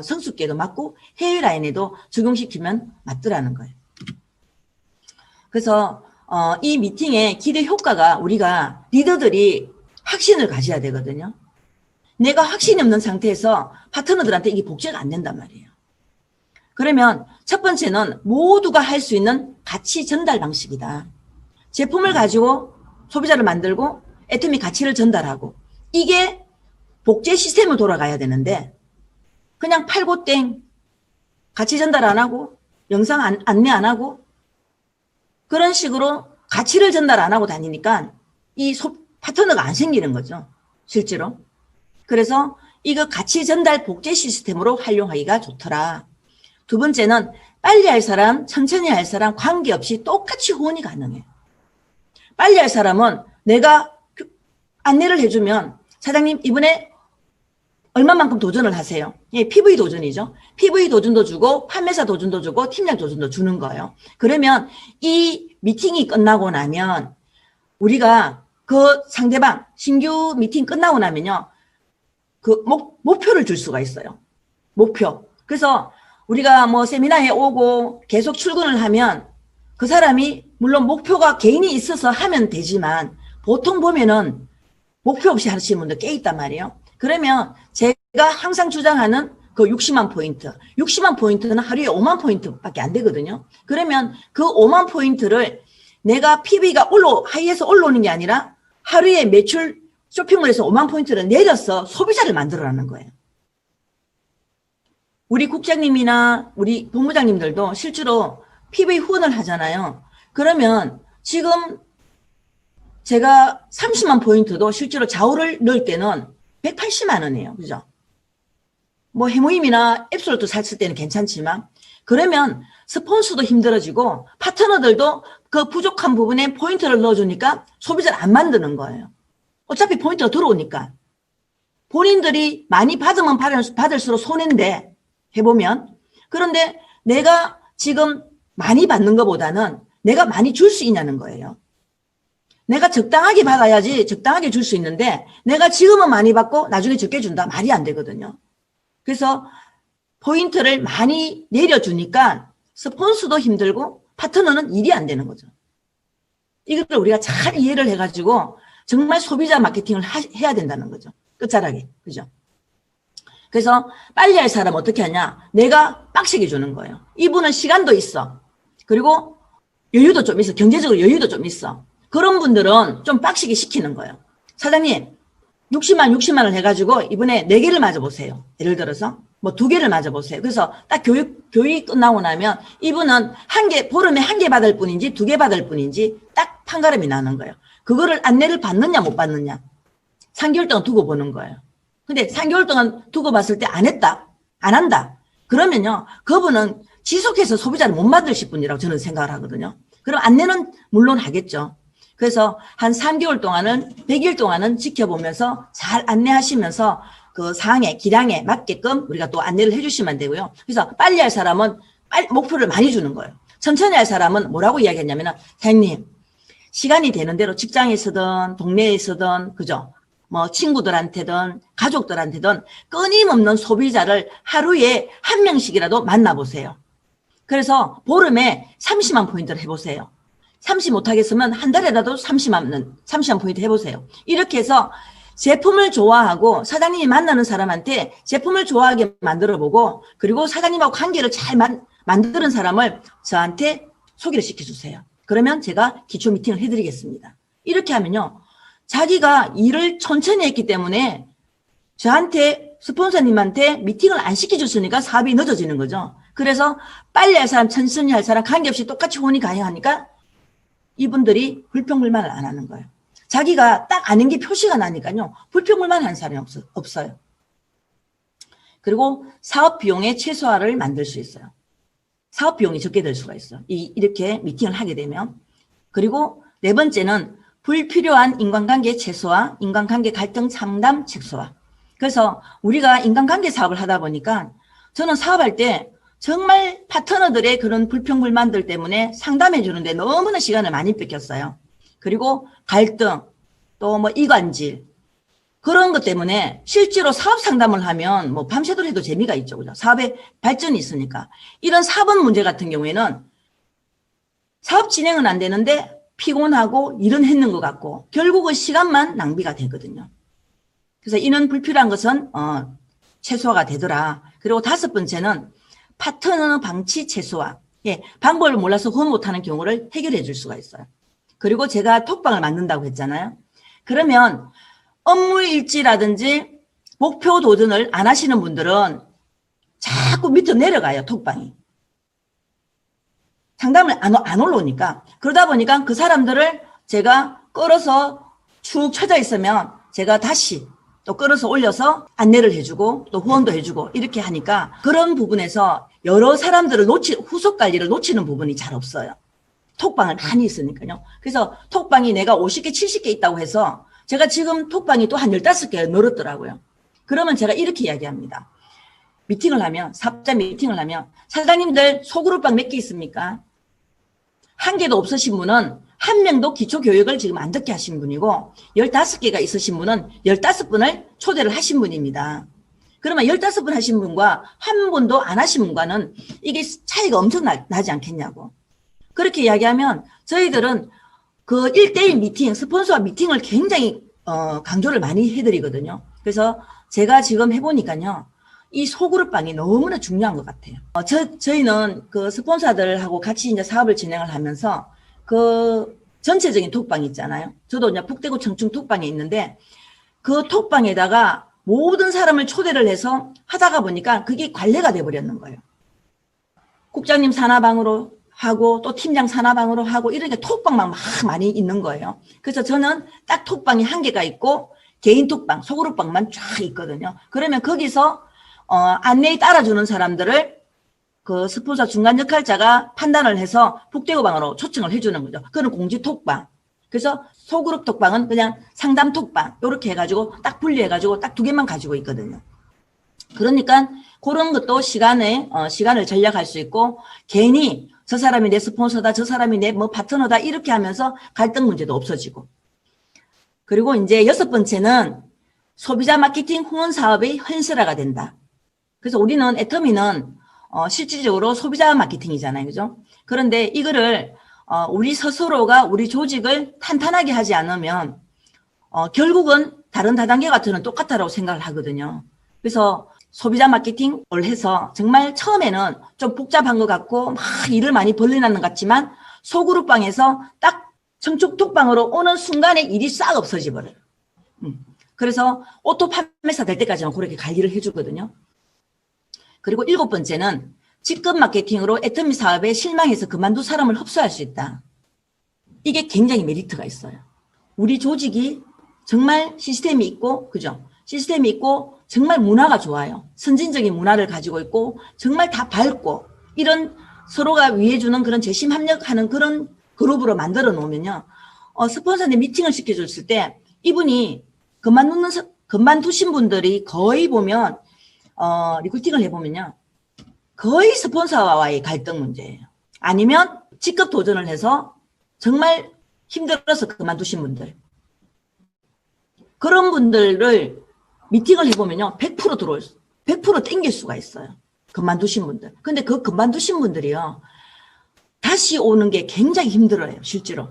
성숙기에도 맞고 해외 라인에도 적용시키면 맞더라는 거예요. 그래서 이 미팅의 기대 효과가 우리가 리더들이 확신을 가져야 되거든요. 내가 확신이 없는 상태에서 파트너들한테 이게 복제가 안 된단 말이에요. 그러면 첫 번째는 모두가 할 수 있는 가치 전달 방식이다. 제품을 가지고 소비자를 만들고 애터미 가치를 전달하고, 이게 복제 시스템으로 돌아가야 되는데 그냥 팔고 땡, 가치 전달 안 하고 영상 안내 안 하고 그런 식으로 가치를 전달 안 하고 다니니까 이 파트너가 안 생기는 거죠, 실제로. 그래서 이거 가치 전달 복제 시스템으로 활용하기가 좋더라. 두 번째는 빨리 할 사람, 천천히 할 사람 관계없이 똑같이 후원이 가능해요. 빨리 할 사람은 내가 안내를 해주면 사장님 이번에 얼마만큼 도전을 하세요. 예, PV 도전이죠. PV 도전도 주고 판매사 도전도 주고 팀장 도전도 주는 거예요. 그러면 이 미팅이 끝나고 나면 우리가 그 상대방 신규 미팅 끝나고 나면요, 그 목표를 줄 수가 있어요. 목표. 그래서 우리가 뭐 세미나에 오고 계속 출근을 하면 그 사람이 물론 목표가 개인이 있어서 하면 되지만 보통 보면은 목표 없이 하시는 분들 꽤 있단 말이에요. 그러면 제가 항상 주장하는 그 60만 포인트, 60만 포인트는 하루에 5만 포인트밖에 안 되거든요. 그러면 그 5만 포인트를 내가 PB가 하이에서 올라오는 게 아니라 하루에 매출 쇼핑몰에서 5만 포인트를 내려서 소비자를 만들어라는 거예요. 우리 국장님이나 우리 본부장님들도 실제로 PV 후원을 하잖아요. 그러면 지금 제가 30만 포인트도 실제로 좌우를 넣을 때는 180만 원이에요. 그죠? 뭐 해모임이나 앱솔도 샀을 때는 괜찮지만, 그러면 스폰서도 힘들어지고 파트너들도 그 부족한 부분에 포인트를 넣어주니까 소비자를 안 만드는 거예요. 어차피 포인트가 들어오니까. 본인들이 많이 받으면 받을수록 손해인데, 해보면. 그런데 내가 지금 많이 받는 것보다는 내가 많이 줄 수 있냐는 거예요. 내가 적당하게 받아야지 적당하게 줄 수 있는데 내가 지금은 많이 받고 나중에 적게 준다, 말이 안 되거든요. 그래서 포인트를 많이 내려주니까 스폰서도 힘들고 파트너는 일이 안 되는 거죠. 이걸 우리가 잘 이해를 해가지고 정말 소비자 마케팅을 해야 된다는 거죠. 끝자락에. 그죠? 그래서 빨리 할 사람 어떻게 하냐? 내가 빡시게 주는 거예요. 이분은 시간도 있어. 그리고 여유도 좀 있어. 경제적으로 여유도 좀 있어. 그런 분들은 좀 빡시게 시키는 거예요. 사장님 60만을 해가지고 이번에 4개를 맞아보세요. 예를 들어서 뭐 2개를 맞아보세요. 그래서 딱 교육이 끝나고 나면 이분은 보름에 1개 받을 뿐인지 2개 받을 뿐인지 딱 판가름이 나는 거예요. 그거를 안내를 받느냐 못 받느냐 3개월 동안 두고 보는 거예요. 근데 3개월 동안 두고 봤을 때 안 했다, 안 한다, 그러면요 그분은 지속해서 소비자를 못 만드실 분이라고 저는 생각을 하거든요. 그럼 안내는 물론 하겠죠. 그래서 한 3개월 동안은 100일 동안은 지켜보면서 잘 안내하시면서 그 사항에 기량에 맞게끔 우리가 또 안내를 해주시면 되고요. 그래서 빨리 할 사람은 목표를 많이 주는 거예요. 천천히 할 사람은 뭐라고 이야기했냐면, 사장님 시간이 되는 대로 직장에서든 동네에서든 그죠, 뭐 친구들한테든 가족들한테든 끊임없는 소비자를 하루에 한 명씩이라도 만나보세요. 그래서 보름에 30만 포인트를 해보세요. 30 못하겠으면 한 달에라도 30만 포인트 해보세요. 이렇게 해서 제품을 좋아하고 사장님이 만나는 사람한테 제품을 좋아하게 만들어보고, 그리고 사장님하고 관계를 잘 만드는 사람을 저한테 소개를 시켜주세요. 그러면 제가 기초 미팅을 해드리겠습니다. 이렇게 하면요 자기가 일을 천천히 했기 때문에 저한테 스폰서님한테 미팅을 안 시켜줬으니까 사업이 늦어지는 거죠. 그래서 빨리 할 사람 천천히 할 사람 관계없이 똑같이 혼이 가능하니까 이분들이 불평불만을 안 하는 거예요. 자기가 딱 아는 게 표시가 나니까요 불평불만 하는 사람이 없어요. 그리고 사업 비용의 최소화를 만들 수 있어요. 사업 비용이 적게 들 수가 있어요. 이렇게 미팅을 하게 되면. 그리고 네 번째는 불필요한 인간관계 최소화, 인간관계 갈등 상담 최소화. 그래서 우리가 인간관계 사업을 하다 보니까 저는 사업할 때 정말 파트너들의 그런 불평불만들 때문에 상담해 주는데 너무나 시간을 많이 뺏겼어요. 그리고 갈등, 또 뭐 이관질, 그런 것 때문에 실제로 사업 상담을 하면 뭐 밤새도록 해도 재미가 있죠. 그죠? 사업에 발전이 있으니까. 이런 사업 문제 같은 경우에는 사업 진행은 안 되는데 피곤하고 일은 했는 것 같고 결국은 시간만 낭비가 되거든요. 그래서 이는 불필요한 것은 최소화가 되더라. 그리고 5번째는 파트너 방치 최소화. 예, 방법을 몰라서 후원 못하는 경우를 해결해 줄 수가 있어요. 그리고 제가 톡방을 만든다고 했잖아요. 그러면 업무 일지라든지 목표 도전을 안 하시는 분들은 자꾸 밑으로 내려가요, 톡방이. 상담을 안 올라오니까. 그러다 보니까 그 사람들을 제가 끌어서 축 쳐져 있으면 제가 다시 또 끌어서 올려서 안내를 해주고 또 후원도 해주고 이렇게 하니까 그런 부분에서 여러 사람들을 후속 관리를 놓치는 부분이 잘 없어요. 톡방을 많이 있으니까요. 그래서 톡방이 내가 50개, 70개 있다고 해서 제가 지금 톡방이 또 한 15개 늘었더라고요. 그러면 제가 이렇게 이야기합니다. 미팅을 하면, 사업자 미팅을 하면 사장님들 소그룹방 몇 개 있습니까? 한 개도 없으신 분은 한 명도 기초교육을 지금 안 듣게 하신 분이고 15개가 있으신 분은 15분을 초대를 하신 분입니다. 그러면 15분 하신 분과 한 분도 안 하신 분과는 이게 차이가 엄청 나지 않겠냐고. 그렇게 이야기하면 저희들은 그 1대1 미팅, 스폰서와 미팅을 굉장히 강조를 많이 해드리거든요. 그래서 제가 지금 해보니까요. 이 소그룹방이 너무나 중요한 것 같아요. 저희는 그 스폰서들하고 같이 이제 사업을 진행을 하면서 그 전체적인 톡방 있잖아요. 저도 이제 북대구 청춘 톡방에 있는데 그 톡방에다가 모든 사람을 초대를 해서 하다가 보니까 그게 관례가 돼버렸는 거예요. 국장님 산하방으로 하고 또 팀장 산하방으로 하고 이런 게 톡방만 막 많이 있는 거예요. 그래서 저는 딱 톡방이 한 개가 있고 개인 톡방, 소그룹방만 쫙 있거든요. 그러면 거기서 안내에 따라주는 사람들을 그 스폰서 중간 역할자가 판단을 해서 북대구방으로 초청을 해주는 거죠. 그건 공지 톡방. 그래서 소그룹 톡방은 그냥 상담 톡방 이렇게 해가지고 딱 분리해가지고 딱 2개만 가지고 있거든요. 그러니까 그런 것도 시간을 절약할 수 있고 괜히 저 사람이 내 스폰서다, 저 사람이 내 뭐 파트너다 이렇게 하면서 갈등 문제도 없어지고. 그리고 이제 6번째는 소비자 마케팅 후원 사업의 현실화가 된다. 그래서 우리는 애터미는 실질적으로 소비자 마케팅이잖아요. 그죠? 그런데 이거를 우리 스스로가 우리 조직을 탄탄하게 하지 않으면 결국은 다른 다단계 같은 똑같다라고 생각을 하거든요. 그래서 소비자 마케팅을 해서 정말 처음에는 좀 복잡한 것 같고 막 일을 많이 벌려놨는 것 같지만 소그룹방에서 딱 청축 톡방으로 오는 순간에 일이 싹 없어져 버려요. 그래서 오토 판매사 될 때까지는 그렇게 관리를 해주거든요. 그리고 7번째는 직급 마케팅으로 애터미 사업에 실망해서 그만둔 사람을 흡수할 수 있다. 이게 굉장히 메리트가 있어요. 우리 조직이 정말 시스템이 있고, 그죠? 시스템이 있고 정말 문화가 좋아요. 선진적인 문화를 가지고 있고 정말 다 밝고 이런 서로가 위해주는 그런 재심합력하는 그런 그룹으로 만들어 놓으면요. 스폰서한테 미팅을 시켜줬을 때 이분이 그만두신 분들이 거의 보면 리크루팅을 해보면요. 거의 스폰서와의 갈등 문제예요. 아니면 직급 도전을 해서 정말 힘들어서 그만두신 분들. 그런 분들을 미팅을 해보면요. 100% 들어올 100% 땡길 수가 있어요. 그만두신 분들. 근데 그 그만두신 분들이요. 다시 오는 게 굉장히 힘들어요. 실제로.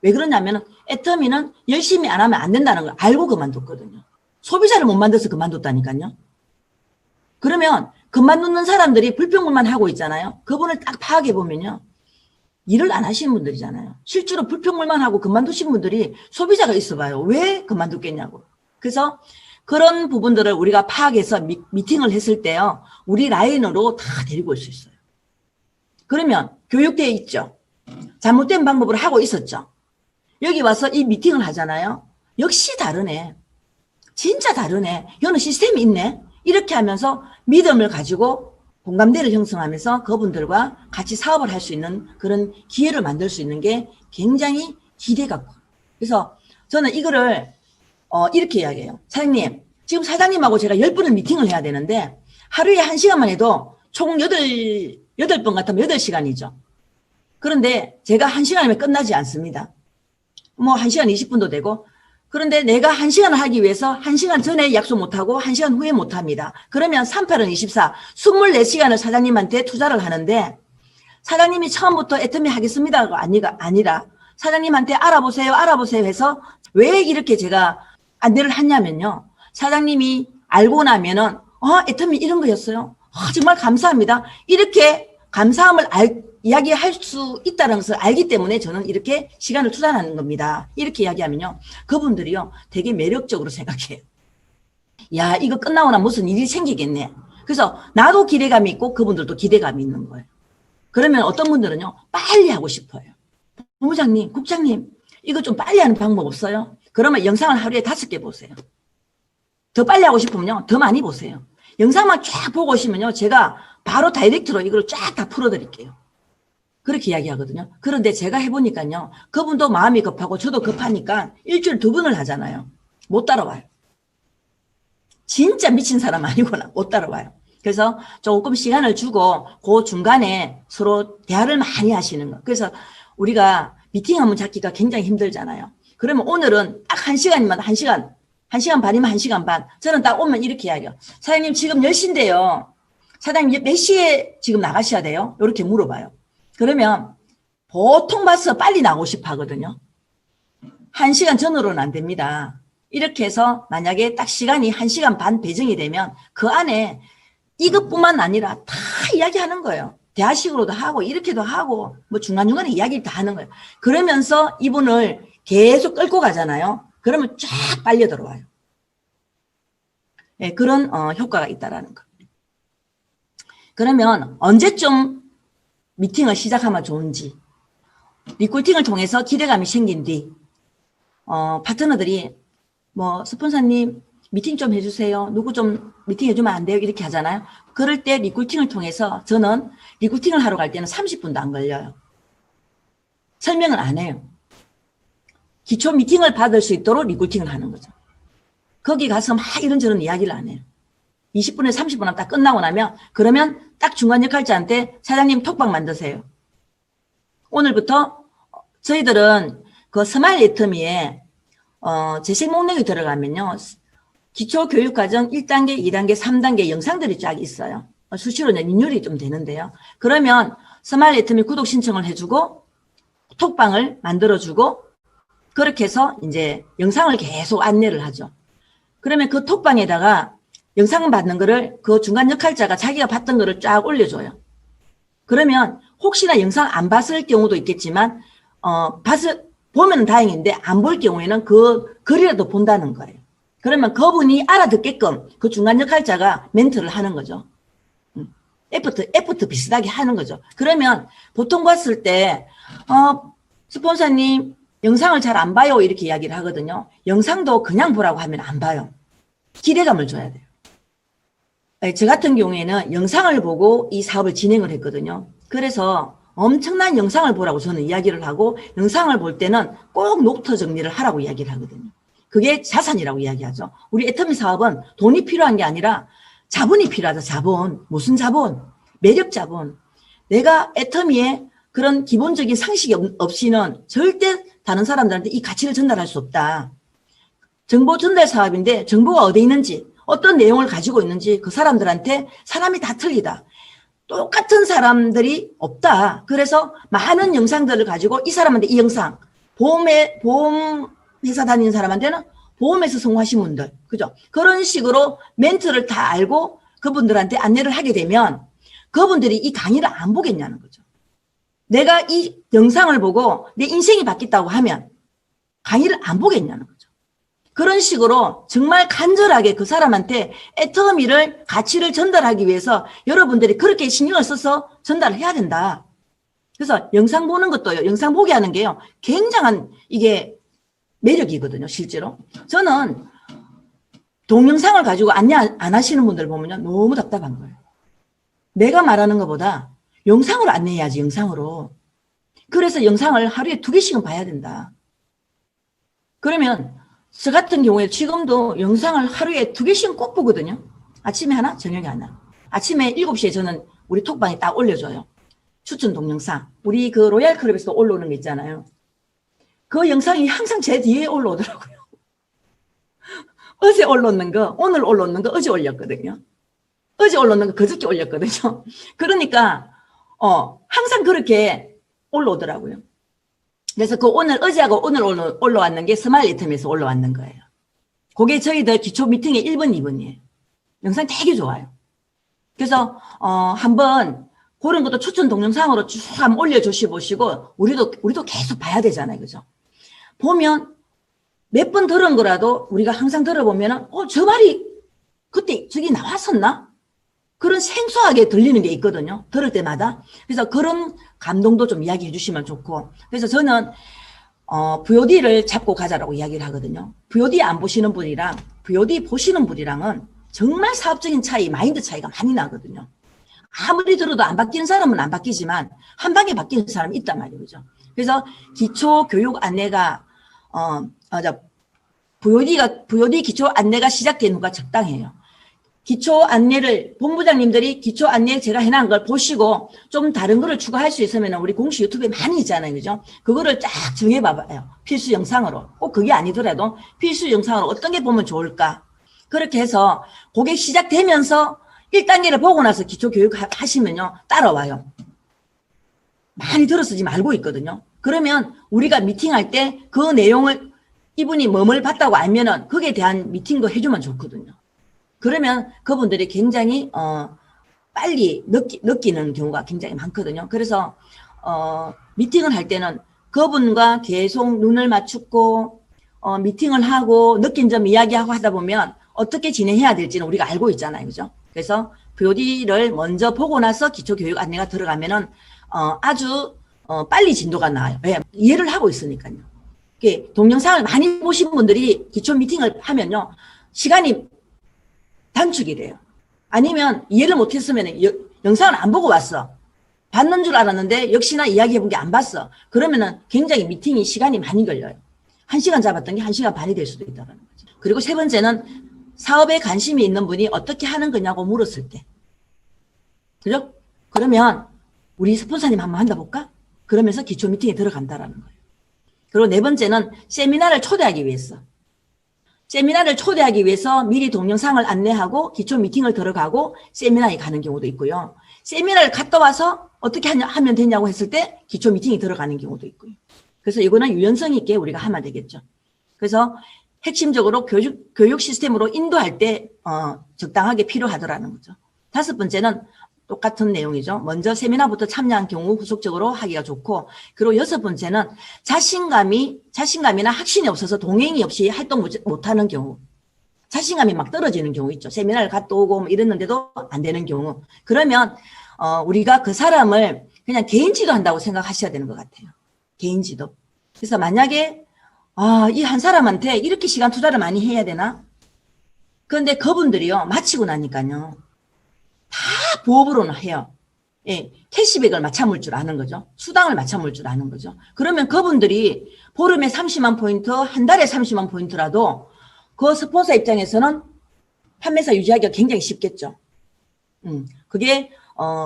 왜 그러냐면 애터미는 열심히 안 하면 안 된다는 걸 알고 그만뒀거든요. 소비자를 못 만들어서 그만뒀다니까요. 그러면 그만두는 사람들이 불평불만 하고 있잖아요. 그분을 딱 파악해보면요. 일을 안 하시는 분들이잖아요. 실제로 불평불만 하고 그만두신 분들이 소비자가 있어봐요. 왜 그만뒀겠냐고. 그래서 그런 부분들을 우리가 파악해서 미팅을 했을 때요. 우리 라인으로 다 데리고 올 수 있어요. 그러면 교육대에 있죠. 잘못된 방법으로 하고 있었죠. 여기 와서 이 미팅을 하잖아요. 역시 다르네. 진짜 다르네. 여는 시스템이 있네. 이렇게 하면서 믿음을 가지고 공감대를 형성하면서 그분들과 같이 사업을 할 수 있는 그런 기회를 만들 수 있는 게 굉장히 기대가 커요. 그래서 저는 이거를 이렇게 이야기해요. 사장님, 지금 사장님하고 제가 10분을 미팅을 해야 되는데 하루에 1시간만 해도 총 8번 같으면 8시간이죠. 그런데 제가 1시간이면 끝나지 않습니다. 뭐 1시간 20분도 되고. 그런데 내가 1시간을 하기 위해서 1시간 전에 약속 못하고 1시간 후에 못합니다. 그러면 38은 24, 24시간을 사장님한테 투자를 하는데 사장님이 처음부터 애터미 하겠습니다가 아니라 사장님한테 알아보세요 해서 왜 이렇게 제가 안내를 하냐면요. 사장님이 알고 나면은 애터미 이런 거였어요. 정말 감사합니다. 이렇게 감사함을 이야기할 수 있다는 것을 알기 때문에 저는 이렇게 시간을 투자하는 겁니다. 이렇게 이야기하면요. 그분들이요. 되게 매력적으로 생각해요. 야, 이거 끝나고 나면 무슨 일이 생기겠네. 그래서 나도 기대감이 있고 그분들도 기대감이 있는 거예요. 그러면 어떤 분들은요. 빨리 하고 싶어요. 본부장님, 국장님, 이거 좀 빨리 하는 방법 없어요? 그러면 영상을 하루에 5개 보세요. 더 빨리 하고 싶으면요. 더 많이 보세요. 영상만 쫙 보고 오시면요. 제가 바로 다이렉트로 이걸 쫙 다 풀어드릴게요. 그렇게 이야기하거든요. 그런데 제가 해보니까요. 그분도 마음이 급하고 저도 급하니까 일주일 2번을 하잖아요. 못 따라와요. 진짜 미친 사람 아니구나. 못 따라와요. 그래서 조금 시간을 주고 그 중간에 서로 대화를 많이 하시는 거. 그래서 우리가 미팅 한번 잡기가 굉장히 힘들잖아요. 그러면 오늘은 딱 1시간이면 1시간, 1시간 반이면 1시간 반. 저는 딱 오면 이렇게 이야기해요. 사장님 지금 10시인데요. 사장님 몇 시에 지금 나가셔야 돼요? 이렇게 물어봐요. 그러면 보통 봐서 빨리 나오고 싶어 하거든요. 1시간 전으로는 안 됩니다. 이렇게 해서 만약에 딱 시간이 1시간 반 배정이 되면 그 안에 이것뿐만 아니라 다 이야기하는 거예요. 대화식으로도 하고 이렇게도 하고 뭐 중간중간에 이야기를 다 하는 거예요. 그러면서 이분을 계속 끌고 가잖아요. 그러면 쫙 빨려 들어와요. 네, 그런 효과가 있다라는 거. 그러면 언제쯤 미팅을 시작하면 좋은지 리크루팅을 통해서 기대감이 생긴 뒤 파트너들이 뭐 스폰서님 미팅 좀 해주세요. 누구 좀 미팅 해주면 안 돼요? 이렇게 하잖아요. 그럴 때 리크루팅을 통해서 저는 리크루팅을 하러 갈 때는 30분도 안 걸려요. 설명을 안 해요. 기초 미팅을 받을 수 있도록 리크루팅을 하는 거죠. 거기 가서 막 이런저런 이야기를 안 해요. 20분에서 30분 하면 딱 끝나고 나면 그러면 딱 중간 역할자한테 사장님 톡방 만드세요. 오늘부터 저희들은 그 스마일 애터미에 재생 목록이 들어가면요. 기초교육과정 1단계, 2단계, 3단계 영상들이 쫙 있어요. 수시로 인율이 좀 되는데요. 그러면 스마일 애터미 구독 신청을 해주고 톡방을 만들어주고 그렇게 해서 이제 영상을 계속 안내를 하죠. 그러면 그 톡방에다가 영상 받는 거를 그 중간 역할자가 자기가 봤던 거를 쫙 올려줘요. 그러면 혹시나 영상 안 봤을 경우도 있겠지만 보면 다행인데 안 볼 경우에는 그 글이라도 본다는 거예요. 그러면 그분이 알아듣게끔 그 중간 역할자가 멘트를 하는 거죠. 애프터 비슷하게 하는 거죠. 그러면 보통 봤을 때 스폰서님 영상을 잘 안 봐요 이렇게 이야기를 하거든요. 영상도 그냥 보라고 하면 안 봐요. 기대감을 줘야 돼요. 저 같은 경우에는 영상을 보고 이 사업을 진행을 했거든요. 그래서 엄청난 영상을 보라고 저는 이야기를 하고 영상을 볼 때는 꼭 노트 정리를 하라고 이야기를 하거든요. 그게 자산이라고 이야기하죠. 우리 애터미 사업은 돈이 필요한 게 아니라 자본이 필요하죠. 자본. 무슨 자본? 매력 자본. 내가 애터미에 그런 기본적인 상식이 없이는 절대 다른 사람들한테 이 가치를 전달할 수 없다. 정보 전달 사업인데 정보가 어디 있는지 어떤 내용을 가지고 있는지 그 사람들한테 사람이 다 틀리다. 똑같은 사람들이 없다. 그래서 많은 영상들을 가지고 이 사람한테 이 영상 보험 회사 다니는 사람한테는 보험에서 성공하신 분들 그죠? 그런 식으로 멘트를 다 알고 그분들한테 안내를 하게 되면 그분들이 이 강의를 안 보겠냐는 거죠. 내가 이 영상을 보고 내 인생이 바뀌었다고 하면 강의를 안 보겠냐는 거죠. 그런 식으로 정말 간절하게 그 사람한테 애터미를 가치를 전달하기 위해서 여러분들이 그렇게 신경을 써서 전달을 해야 된다. 그래서 영상 보는 것도요. 영상 보게 하는 게요. 굉장한 이게 매력이거든요. 실제로. 저는 동영상을 가지고 안내 안 하시는 분들 보면요. 너무 답답한 거예요. 내가 말하는 것보다 영상으로 안내해야지. 영상으로. 그래서 영상을 하루에 2개씩은 봐야 된다. 그러면 저 같은 경우에 지금도 영상을 하루에 2개씩은 꼭 보거든요. 아침에 하나, 저녁에 하나. 아침에 7시에 저는 우리 톡방에 딱 올려줘요. 추천 동영상. 우리 그 로얄 클럽에서 올라오는 거 있잖아요. 그 영상이 항상 제 뒤에 올라오더라고요. 어제 올라오는 거, 오늘 올라오는 거 어제 올렸거든요. 어제 올라오는 거 그저께 올렸거든요. 그러니까 항상 그렇게 올라오더라고요. 그래서 그 어제하고 오늘 올라왔는 게 스마일 애터미에서 올라왔는 거예요. 그게 저희들 기초 미팅의 1번, 2번이에요. 영상 되게 좋아요. 그래서 한번 그런 것도 추천 동영상으로 쭉 한번 올려주시고 우리도 계속 봐야 되잖아요. 그죠? 보면 몇 번 들은 거라도 우리가 항상 들어보면은 저 말이 그때 저기 나왔었나? 그런 생소하게 들리는 게 있거든요. 들을 때마다. 그래서 그런 감동도 좀 이야기해 주시면 좋고. 그래서 저는 VOD를 잡고 가자라고 이야기를 하거든요. VOD 안 보시는 분이랑 VOD 보시는 분이랑은 정말 사업적인 차이, 마인드 차이가 많이 나거든요. 아무리 들어도 안 바뀌는 사람은 안 바뀌지만 한 방에 바뀌는 사람이 있단 말이에요. 그죠? 그래서 기초 교육 안내가 VOD 기초 안내가 시작된 후가 적당해요. 기초 안내를 본부장님들이 기초 안내 제가 해놓은 걸 보시고 좀 다른 거를 추가할 수 있으면 우리 공식 유튜브에 많이 있잖아요. 그죠? 그거를 쫙 정해봐봐요. 필수 영상으로. 꼭 그게 아니더라도 필수 영상으로 어떤 게 보면 좋을까. 그렇게 해서 그게 시작되면서 1단계를 보고 나서 기초 교육 하시면요. 따라와요. 많이 들어쓰지 말고 있거든요. 그러면 우리가 미팅할 때 그 내용을 이분이 뭐뭘 봤다고 알면은 거기에 대한 미팅도 해주면 좋거든요. 그러면 그분들이 굉장히 빨리 느끼는 경우가 굉장히 많거든요. 그래서 미팅을 할 때는 그분과 계속 눈을 맞추고 미팅을 하고 느낀 점 이야기하고 하다 보면 어떻게 진행해야 될지는 우리가 알고 있잖아요. 그죠? 그래서 VOD를 먼저 보고 나서 기초교육 안내가 들어가면은 아주 빨리 진도가 나와요. 왜? 이해를 하고 있으니까요. 동영상을 많이 보신 분들이 기초 미팅을 하면요. 시간이 단축이 돼요. 아니면 이해를 못했으면 영상을 안 보고 왔어. 봤는 줄 알았는데 역시나 이야기해본 게 안 봤어. 그러면은 굉장히 미팅이 시간이 많이 걸려요. 1시간 잡았던 게 1시간 반이 될 수도 있다는 거죠. 그리고 세 번째는 사업에 관심이 있는 분이 어떻게 하는 거냐고 물었을 때. 그죠? 그러면 우리 스폰서님 한번 만나볼까? 그러면서 기초 미팅에 들어간다라는 거예요. 그리고 네 번째는 세미나를 초대하기 위해서. 세미나를 초대하기 위해서 미리 동영상을 안내하고 기초 미팅을 들어가고 세미나에 가는 경우도 있고요. 세미나를 갔다 와서 어떻게 하면 되냐고 했을 때 기초 미팅이 들어가는 경우도 있고요. 그래서 이거는 유연성 있게 우리가 하면 되겠죠. 그래서 핵심적으로 교육 시스템으로 인도할 때 적당하게 필요하더라는 거죠. 다섯 번째는 똑같은 내용이죠. 먼저 세미나부터 참여한 경우 후속적으로 하기가 좋고, 그리고 여섯 번째는 자신감이나 확신이 없어서 동행이 없이 활동 못하는 경우, 자신감이 막 떨어지는 경우 있죠. 세미나를 갔다 오고 뭐 이랬는데도 안 되는 경우. 그러면 우리가 그 사람을 그냥 개인 지도한다고 생각하셔야 되는 것 같아요. 개인 지도. 그래서 만약에 이 한 사람한테 이렇게 시간 투자를 많이 해야 되나? 그런데 그분들이요, 마치고 나니까요. 다 부업으로는 해요. 예, 캐시백을 맞춰물 줄 아는 거죠. 수당을 맞춰물 줄 아는 거죠. 그러면 그분들이 보름에 30만 포인트, 한 달에 30만 포인트라도 그 스폰서 입장에서는 판매사 유지하기가 굉장히 쉽겠죠. 그게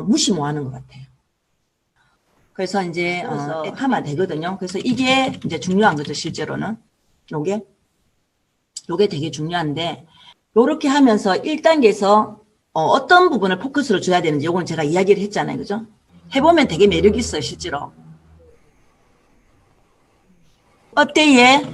무시무하는 것 같아요. 그래서 이제 하면 되거든요. 그래서 이게 이제 중요한 거죠. 실제로는 요게 되게 중요한데, 요렇게 하면서 1단계에서 어떤 부분을 포커스로 줘야 되는지 요건 제가 이야기를 했잖아요. 그죠? 해보면 되게 매력 있어요. 실제로. 어때 얘?